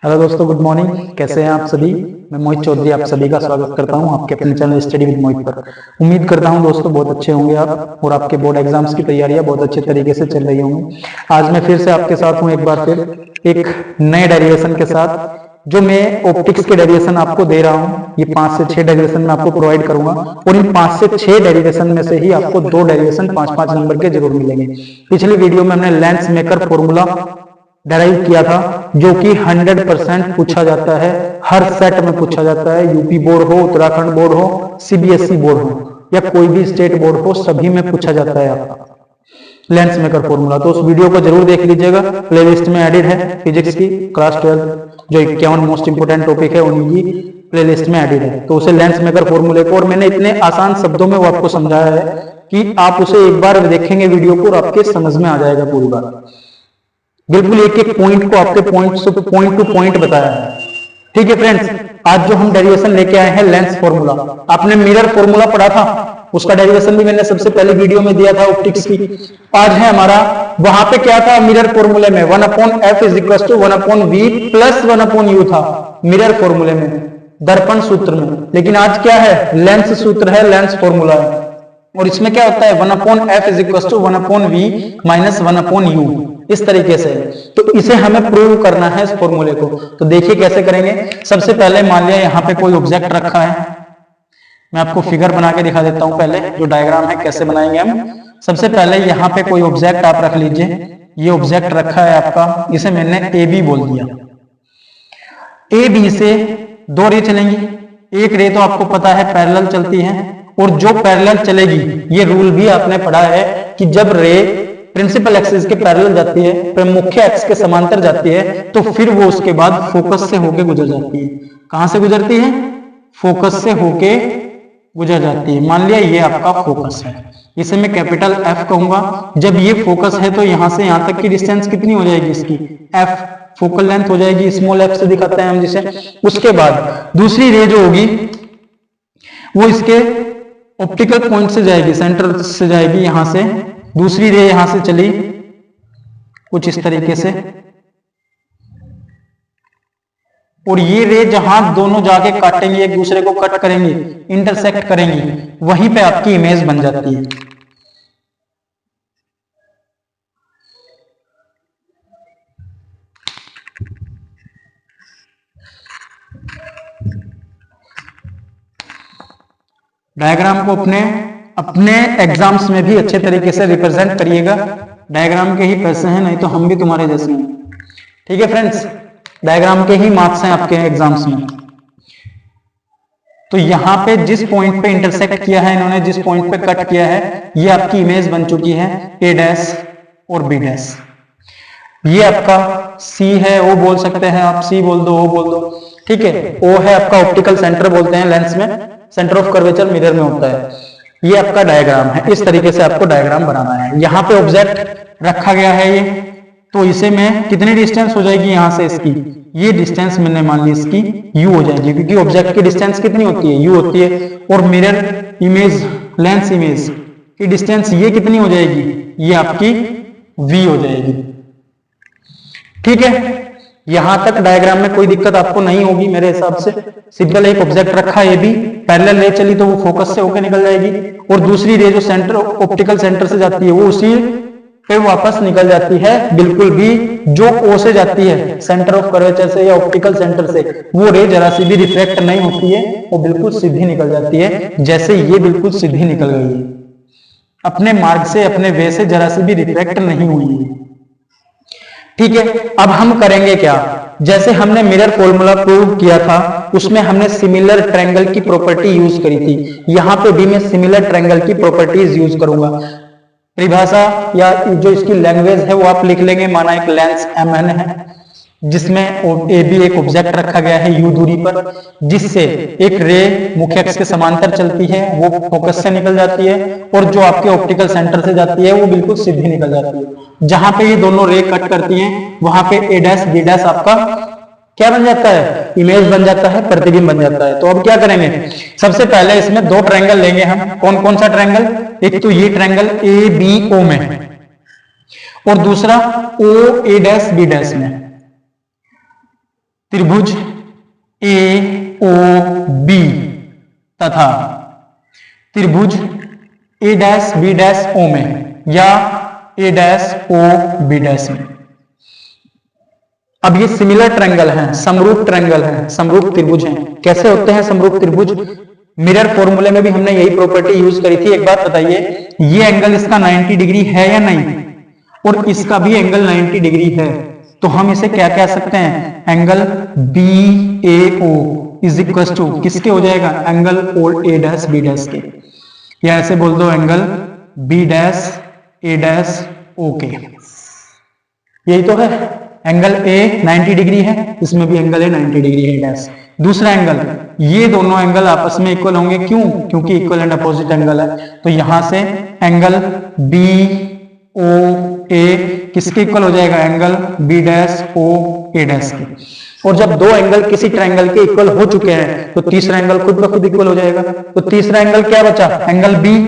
Hello दोस्तों, good morning. कैसे हैं आप सभी? मैं मोहित चौधरी आप सभी का स्वागत करता हूं आपके अपने चैनल स्टडी विद मोहित पर। उम्मीद करता हूं दोस्तों बहुत अच्छे होंगे आप और आपके बोर्ड एग्जाम्स की तैयारियां बहुत अच्छे तरीके से चल रही होंगी। आज मैं फिर से आपके साथ हूं, एक बार फिर एक नए डेरिवेशन के साथ। जो मैं ऑप्टिक्स के डेरिवेशन आपको दे रहा हूं, ये 5 से 6 डेरिवेशन मैं आपको प्रोवाइड करूंगा और इन 5 से 6 डेरिवेशन में से ही आपको 2 डेरिवेशन 5-5 नंबर के जरूर मिलेंगे। पिछली वीडियो में हमने लेंस मेकर फॉर्मूला डेराइव किया था, जो कि 100% पूछा जाता है, हर सेट में पूछा जाता है। यूपी बोर्ड हो, उत्तराखंड बोर्ड हो, सीबीएसई बोर्ड हो या कोई भी स्टेट बोर्ड हो, सभी में पूछा जाता है आपका लेंस मेकर फॉर्मूला। तो उस वीडियो को जरूर देख लीजिएगा, प्लेलिस्ट में एडिड है। फिजिक्स की क्लास 12 जो 51 मोस्ट इंपोर्टेंट टॉपिक है उन्हीं की प्लेलिस्ट में एडिड है। तो उसे लेंस मेकर फॉर्मूले को, और मैंने इतने आसान शब्दों में वो आपको समझाया है कि आप उसे एक बार देखेंगे वीडियो को और आपके समझ में आ जाएगा पूरी बात। बिल्कुल एक एक पॉइंट को आपके पॉइंट टू पॉइंट बताया है। ठीक है फ्रेंड्स, आज जो हम डेरिवेशन लेके आए हैं लेंस फॉर्मूला, आपने मिरर फॉर्मूला पढ़ा था, उसका डेरिवेशन भी मैंने सबसे पहले वीडियो में दिया था ऑप्टिक्स की। आज है हमारा, वहां पे क्या था मिरर फॉर्मूले में 1/f is equal to 1/v plus 1/u था मिरर फॉर्मूले में, दर्पण सूत्र में। लेकिन आज क्या है, लेंस सूत्र है, लेंस फॉर्मूला है। और इसमें क्या होता है 1/f is equal to 1/v minus 1/u, इस तरीके से। तो इसे हमें प्रूव करना है इस फॉर्मूले को। तो देखिए कैसे करेंगे। सबसे पहले मान लिया यहाँ पे कोई ऑब्जेक्ट रखा है, मैं आपको फिगर बना के दिखा देता हूं। पहले जो डायग्राम है कैसे बनाएंगे हम। सबसे पहले यहाँ पे कोई ऑब्जेक्ट आप रख लीजिए, ये ऑब्जेक्ट रखा है आपका, इसे मैंने ए बी बोल दिया। ए बी से 2 रे चलेंगी। एक रे तो आपको पता है पैरेलल चलती है, और जो पैरेलल चलेगी, ये रूल भी आपने पढ़ा है कि जब रे प्रिंसिपल एक्सिस के पैरेलल जाती है, मुख्य एक्स के समांतर जाती है, तो फिर वो उसके बाद फोकस से होके गुजर जाती है। कहां से गुजरती है? फोकस से होके गुजर जाती है। मान लिया ये आपका फोकस है, इसे मैं कैपिटल एफ कहूंगा। जब ये फोकस है तो यहां से यहां तक की डिस्टेंस कितनी हो जाएगी इसकी? एफ, फोकल लेंथ हो जाएगी, स्मॉल एफ से दिखाते हैं हम जिसे। उसके बाद दूसरी रे जो होगी वो इसके ऑप्टिकल पॉइंट से जाएगी, सेंटर से जाएगी यहां से। दूसरी रे यहां से चली कुछ इस तरीके से, और ये रे जहां दोनों जाके काटेंगे, एक दूसरे को कट करेंगे, इंटरसेक्ट करेंगी, वहीं पे आपकी इमेज बन जाती है। डायग्राम को अपने एग्जाम्स में भी अच्छे तरीके से रिप्रेजेंट करिएगा। डायग्राम के ही पैसे हैं, नहीं तो हम भी तुम्हारे जैसे हैं। ठीक है फ्रेंड्स, डायग्राम के ही मार्क्स हैं आपके एग्जाम्स में। तो यहां पे जिस पॉइंट पे इंटरसेक्ट किया है इन्होंने, जिस पॉइंट पे कट किया है, ये आपकी इमेज बन चुकी है ए डैश और बी डैश। ये आपका सी है, ओ बोल सकते हैं आप, सी बोल दो, ओ बोल दो। ठीक है, ओ है आपका ऑप्टिकल सेंटर बोलते हैं लेंस में, सेंटर ऑफ कर्वेचर मिरर में होता है। ये आपका डायग्राम है, इस तरीके से आपको डायग्राम बनाना है। यहाँ पे ऑब्जेक्ट रखा गया है ये, तो इसे में कितनी डिस्टेंस हो जाएगी यहां से इसकी? ये डिस्टेंस मैंने मान ली इसकी u हो जाएगी, क्योंकि ऑब्जेक्ट की डिस्टेंस कितनी होती है? u होती है। और मिरर इमेज, लेंस इमेज की डिस्टेंस ये कितनी हो जाएगी? ये आपकी v हो जाएगी। ठीक है, यहां तक डायग्राम में कोई दिक्कत आपको नहीं होगी मेरे हिसाब से। सिंपल एक ऑब्जेक्ट रखा है, ये भी पैरेलल रे चली तो वो फोकस से होकर निकल जाएगी, और दूसरी रे जो सेंटर ऑप्टिकल सेंटर से जाती है वो उसी पे वापस निकल जाती है। बिल्कुल भी जो ओ से जाती है, सेंटर ऑफ कर्वेचर से या ऑप्टिकल सेंटर से, वो रे जरा सी भी रिफ्लेक्ट नहीं होती है, वो बिल्कुल सीधी निकल जाती है, जैसे ये बिल्कुल सीधी निकल गई है। अपने मार्ग से, अपने वे से जरा सी भी रिफ्लेक्ट नहीं हुई है। ठीक है, अब हम करेंगे क्या? जैसे हमने मिरर फॉर्मूला प्रूव किया था, उसमें हमने सिमिलर ट्रायंगल की प्रॉपर्टी यूज करी थी। यहां पे भी मैं सिमिलर ट्रायंगल की प्रॉपर्टीज यूज करूंगा। परिभाषा या जो इसकी लैंग्वेज है वो आप लिख लेंगे। माना एक लेंस MN है, जिसमें ए बी एक ऑब्जेक्ट रखा गया है u दूरी पर, जिससे एक रे मुख्य अक्ष के समांतर चलती है, वो फोकस से निकल जाती है, और जो आपके ऑप्टिकल सेंटर से जाती है वो बिल्कुल सीधी निकल जाती है। जहां पे ये दोनों रे कट करती हैं, वहां पे ए डैश बी डैश आपका क्या बन जाता है? इमेज बन जाता है, प्रतिबिंब बन जाता है। तो अब क्या करेंगे? सबसे पहले इसमें 2 ट्रायंगल लेंगे हम। कौन कौन सा ट्रायंगल? एक तो ये ट्रायंगल ABO में, और दूसरा OA' B' में। त्रिभुज ए ओ बी तथा त्रिभुज ए डैश बी डैश ओ में या ए डैश ओ बी डैश में। अब ये सिमिलर ट्रायंगल हैं, समरूप ट्रायंगल हैं, समरूप त्रिभुज हैं। कैसे होते हैं समरूप त्रिभुज? मिरर फॉर्मूले में भी हमने यही प्रॉपर्टी यूज करी थी। एक बात बताइए, ये एंगल इसका 90 डिग्री है या नहीं, और इसका भी एंगल 90 डिग्री है, तो हम इसे क्या कह सकते हैं? Angle B A O is equal to किसके हो जाएगा? Angle O A dash B dash के, या ऐसे बोल दो angle B dash A dash O के। यही तो है, एंगल ए 90 डिग्री है, इसमें भी एंगल ए 90 डिग्री है डैश। दूसरा एंगल, ये दोनों एंगल आपस में इक्वल होंगे, क्यों? क्योंकि इक्वल एंड अपोजिट एंगल है। तो यहां से एंगल बी ओ ए किसके इक्वल हो जाएगा? Angle B dash O A dash के। और जब दो एंगल किसी ट्रायंगल के इक्वल हो चुके हैं तो तीसरा एंगल खुद ब खुद इक्वल हो जाएगा। तो तीसरा एंगल क्या बचा? Angle B.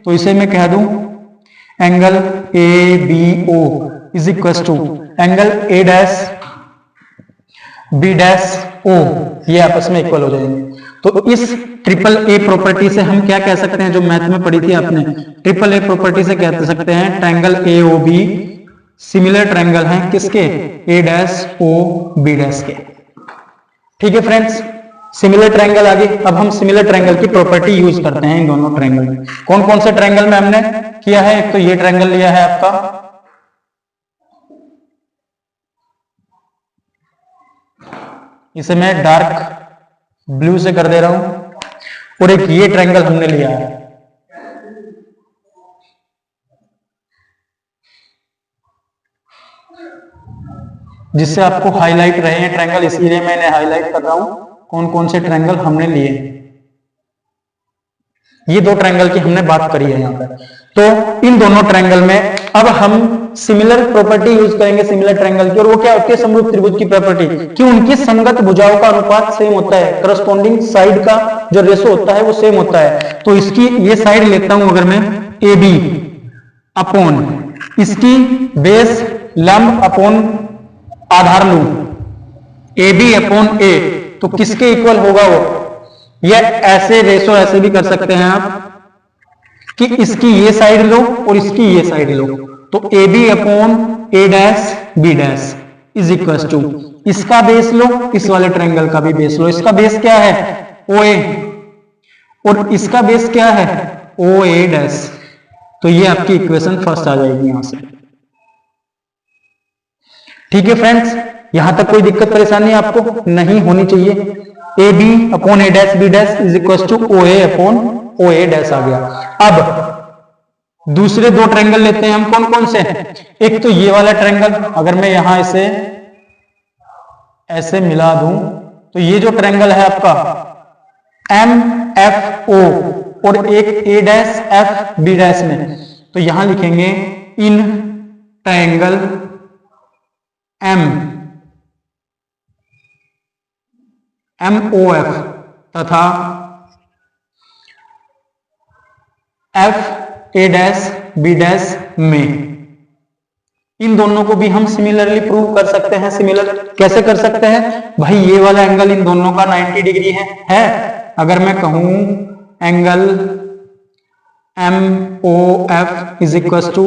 तो इसे मैं कह दूं angle A B O is equal to angle A dash B dash O, ये आपस में इक्वल हो जाएंगे। तो इस ट्रिपल ए प्रॉपर्टी से हम क्या कह सकते हैं, जो मैथ में पढ़ी थी आपने, ट्रिपल ए प्रॉपर्टी से कह सकते हैं triangle A O B similar triangle हैं किसके? A dash O B dash के। ठीक है फ्रेंड्स, सिमिलर ट्रायंगल आगे। अब हम सिमिलर ट्रायंगल की प्रॉपर्टी यूज करते हैं इन दोनों ट्रायंगल में। कौन कौन से ट्रायंगल में हमने किया है? एक तो ये ट्रायंगल लिया है आपका, इसे मैं डार्क ब्लू से कर दे रहा हूं, और एक ये ट्रायंगल हमने लिया है, जिससे आपको हाईलाइट रहे हैं ट्रायंगल, इसलिए मैं इन्हें हाईलाइट कर रहा हूं। कौन कौन से ट्रायंगल हमने लिए, ये दो ट्रायंगल की हमने बात करी है यहां पर। तो इन दोनों ट्रायंगल में अब हम सिमिलर प्रॉपर्टी यूज करेंगे सिमिलर ट्रायंगल की, और वो क्या होती है? समरूप त्रिभुज की प्रॉपर्टी, कि उनकी संगत भुजाओं का अनुपात सेम होता है, करस्पॉन्डिंग साइड का जो रेशो होता है वो सेम होता है। तो इसकी ये साइड लेता हूं अगर मैं ए बी अपॉन इसकी बेस लंब अपॉन आधार लू ए बी अपॉन ए, तो किसके इक्वल होगा वो? या ऐसे रेशो ऐसे भी कर सकते हैं आप कि इसकी ये साइड लो और इसकी ये साइड लो, तो A B upon A dash B dash is equal to इसका बेस लो, इस वाले ट्रायंगल का भी बेस लो। इसका बेस क्या है? ओ ए, और इसका बेस क्या है? ओ ए डैश। तो ये आपकी इक्वेशन फर्स्ट आ जाएगी यहां से। ठीक है फ्रेंड्स, यहां तक कोई दिक्कत परेशानी आपको नहीं होनी चाहिए। A B upon A dash B dash is equal to O A upon O A dash आ गया। अब दूसरे दो ट्रायंगल लेते हैं हम, कौन कौन से? एक तो ये वाला ट्रायंगल, अगर मैं यहां इसे ऐसे मिला दूं तो ये जो ट्रायंगल है आपका एम एफ ओ, और एक A dash F B dash में, तो यहां लिखेंगे इन ट्रायंगल एम ओ एफ तथा F A dash B dash में, इन दोनों को भी हम सिमिलरली प्रूव कर सकते हैं। सिमिलर कैसे कर सकते हैं भाई? ये वाला एंगल इन दोनों का 90 डिग्री है। अगर मैं कहूं angle M O F is equal to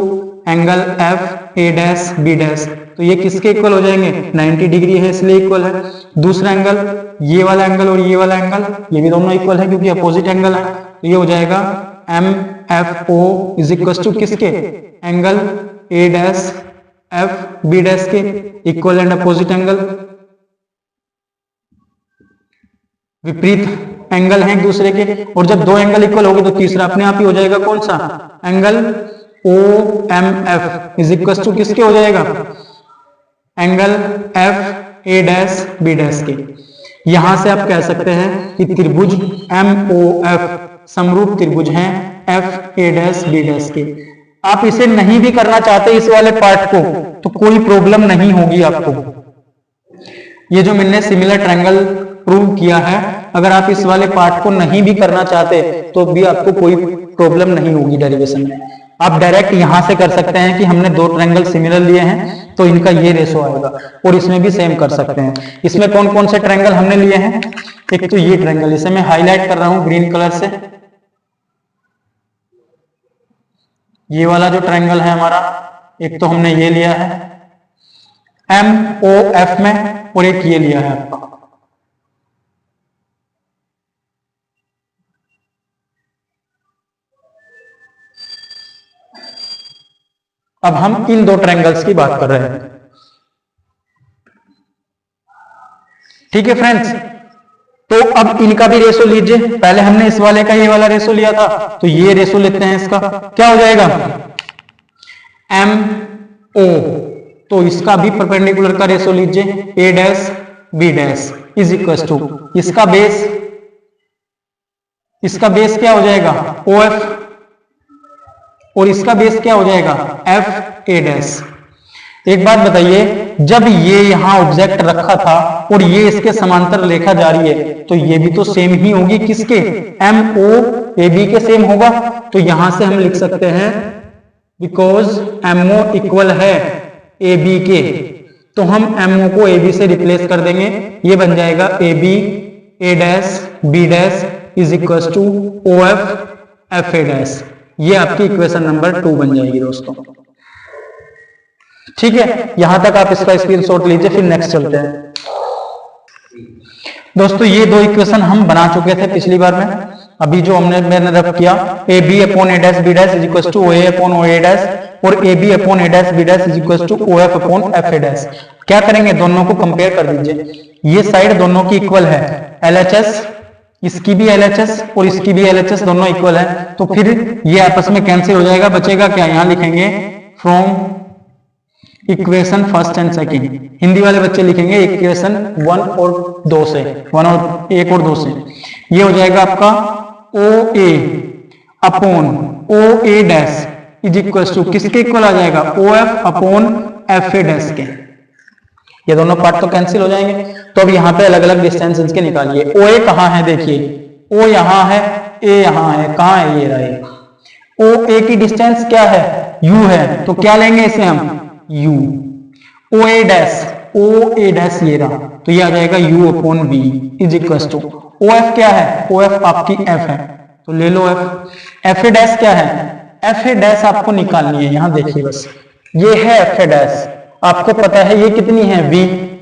angle F A dash B dash, तो ये किसके इक्वल हो जाएंगे? 90 डिग्री है इसलिए इक्वल है। दूसरा एंगल, ये वाला एंगल और ये वाला एंगल, ये भी दोनों इक्वल है क्योंकि अपोजिट एंगल है, तो ये हो जाएगा M F O is equal to किसके? Angle A dash F B dash के, इक्वल एंड अपोजिट एंगल, विपरीत एंगल है एक दूसरे के। और जब दो एंगल इक्वल होगी तो तीसरा अपने आप ही हो जाएगा, कौन सा? Angle O M F is equal to किसके हो जाएगा? Angle F A dash B dash के। यहां से आप कह सकते हैं कि त्रिभुज एम ओ एफ समरूप त्रिभुज हैं F A dash B dash के। आप इसे नहीं भी करना चाहते इस वाले पार्ट को तो कोई प्रॉब्लम नहीं होगी आपको। ये जो मैंने सिमिलर ट्रायंगल प्रूव किया है, अगर आप इस वाले पार्ट को नहीं भी करना चाहते तो भी आपको कोई प्रॉब्लम नहीं होगी डेरिवेशन में। आप डायरेक्ट यहां से कर सकते हैं कि हमने दो ट्रायंगल सिमिलर लिए हैं, तो इनका ये रेशो आएगा। और इसमें भी सेम कर सकते हैं। इसमें कौन कौन से ट्रायंगल हमने लिए हैं, एक तो ये ट्रायंगल, इसे मैं हाईलाइट कर रहा हूं ग्रीन कलर से। ये वाला जो ट्रायंगल है हमारा, एक तो हमने ये लिया है MOF में, और एक ये लिया है आपका। अब हम इन दो ट्रायंगल्स की बात कर रहे हैं। ठीक है फ्रेंड्स, तो अब इनका भी रेशो लीजिए। पहले हमने इस वाले का ये वाला रेशो लिया था, तो ये रेशो लेते हैं इसका, क्या हो जाएगा MO। तो इसका भी परपेंडिकुलर का रेशो लीजिए, A dash B dash is equal to इसका बेस क्या हो जाएगा OF, और इसका बेस क्या हो जाएगा FA डैश। एक बात बताइए, जब ये यहां ऑब्जेक्ट रखा था और ये इसके समांतर रेखा जा रही है, तो ये भी तो सेम ही होगी किसके, MOAB के सेम होगा। तो यहां से हम लिख सकते हैं बिकॉज MO इक्वल है AB के, तो हम MO को AB से रिप्लेस कर देंगे। ये बन जाएगा AB A dash B dash is equal to OF FA dash. ये आपकी इक्वेशन नंबर 2 बन जाएगी दोस्तों। ठीक है, यहां तक आप इसका स्क्रीनशॉट लीजिए, फिर नेक्स्ट चलते हैं। दोस्तों ये दो इक्वेशन हम बना चुके थे पिछली बार में। अभी जो मैंने रख किया AB upon A dash B dash is equal to OA upon OA dash, और AB upon A dash B dash is equal to OF upon FA dash. क्या करेंगे, दोनों को कंपेयर कर दीजिए। ये साइड दोनों की इक्वल है, LHS, इसकी भी LHS और इसकी भी LHS दोनों इक्वल है, तो फिर ये आपस में कैंसिल हो जाएगा। बचेगा क्या, यहां लिखेंगे from equation first and second. Hindi वाले बच्चे लिखेंगे इक्वेशन 1 और 2 से, 1 और 2 से। ये हो जाएगा आपका OA upon OA dash is equal to किसके इक्वल आ जाएगा, OF अपॉन FA डैश के। ये दोनों पार्ट तो कैंसिल हो जाएंगे। तो अब यहाँ पे अलग अलग डिस्टेंस इसके निकालिए। OA कहाँ है, देखिए O यहाँ है, A यहाँ है, कहाँ है, ये रहा। OA की डिस्टेंस क्या है, U है, तो क्या लेंगे इसे हम U। OA डैश ये रहा, तो ये आ जाएगा U upon V is equal to OF क्या है, OF आपकी F है, तो ले लो F। FA डैश क्या है, FA डैश आपको निकालनी है। यहां देखिए बस, ये है FA डैश, आपको पता है ये कितनी है V,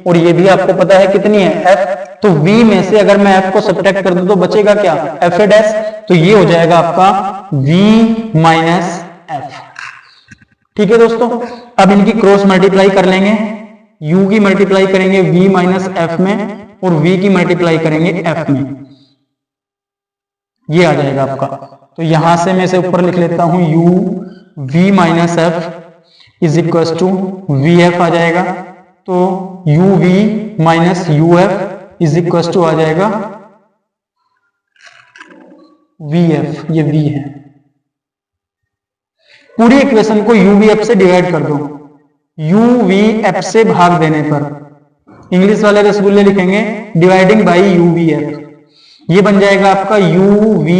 और ये भी आपको पता है कितनी है F। तो V में से अगर मैं F को सब्ट्रैक्ट कर दूं तो बचेगा क्या, FA डैश। तो ये हो जाएगा आपका V माइनस F। ठीक है दोस्तों, अब इनकी क्रॉस मल्टीप्लाई कर लेंगे। U की मल्टीप्लाई करेंगे V माइनस F में, और V की मल्टीप्लाई करेंगे F में, ये आ जाएगा आपका। तो यहां से मैं इसे ऊपर लिख लेता हूं, U V minus F is equal to VF आ जाएगा। तो UV minus UF is equal to आ जाएगा VF, ये V है। पूरी इक्वेशन को UVF से डिवाइड कर दो। UVF से भाग देने पर, इंग्लिश वाले रसगुल्ले लिखेंगे डिवाइडिंग बाई UVF, ये बन जाएगा आपका UV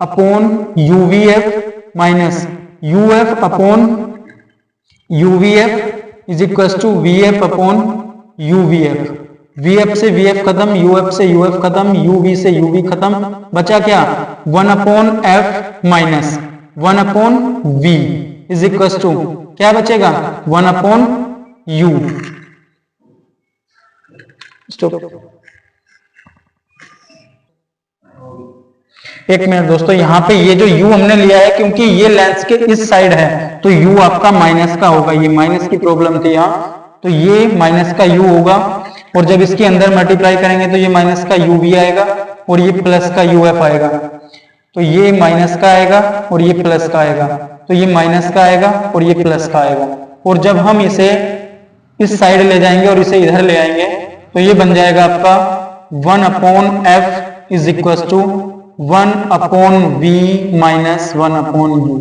upon UVF minus UF upon UVF is equal to VF upon UVF। VF से VF खत्म, UF से UF खत्म, UV से UV खत्म, बचा क्या 1 upon F minus 1 upon V is equal to क्या बचेगा 1 अपॉन U। स्टॉप। एक मिनट दोस्तों, यहां पे ये जो U हमने लिया है, क्योंकि ये लेंस के इस साइड है, तो U आपका माइनस का होगा। ये माइनस की प्रॉब्लम थी यहाँ, तो ये माइनस का U होगा। और जब इसके अंदर मल्टीप्लाई करेंगे तो ये माइनस का UV आएगा और ये प्लस का UF आएगा। तो ये माइनस का आएगा और ये प्लस का आएगा, तो ये माइनस का आएगा और ये प्लस का आएगा। और जब हम इसे इस साइड ले जाएंगे और इसे इधर ले आएंगे, तो ये बन जाएगा आपका 1 upon F is equal to 1 upon V minus 1 upon U।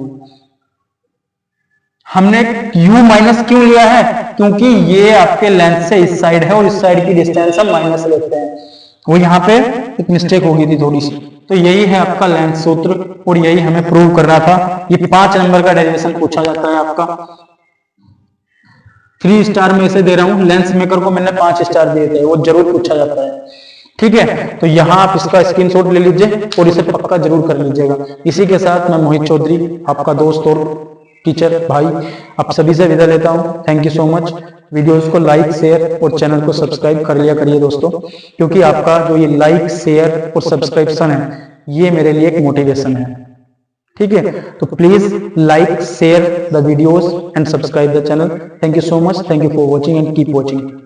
हमने U माइनस क्यों लिया है, क्योंकि ये आपके लेंथ से इस साइड है और इस साइड की डिस्टेंस हम माइनस लेते हैं। वो यहाँ पे एक मिस्टेक हो गई थी थोड़ी सी। तो यही है आपका लेंथ सूत्र और यही हमें प्रूव करना था। ये 5 नंबर का डेरिवेशन पूछा जाता है आपका। 3 स्टार में से दे रहा हूँ, लेंस मेकर को मैंने 5 स्टार दिए थे, वो जरूर पूछा जाता है। ठीक है, तो यहाँ आप इसका स्क्रीनशॉट ले लीजिए और इसे पक्का जरूर कर लीजिएगा। इसी के साथ मैं मोहित चौधरी, आपका दोस्त और टीचर भाई, आप सभी से विदा लेता हूँ। Thank you so much. Videos को लाइक, शेयर और चैनल को सब्सक्राइब कर लिया करिए दोस्तों, क्योंकि आपका जो ये लाइक, शेयर और सब्सक्रिप्शन है, ये मेरे लिए एक मोटिवेशन है। ठीक है, तो please like, share the videos and subscribe the channel. Thank you so much. Thank you for watching and keep watching.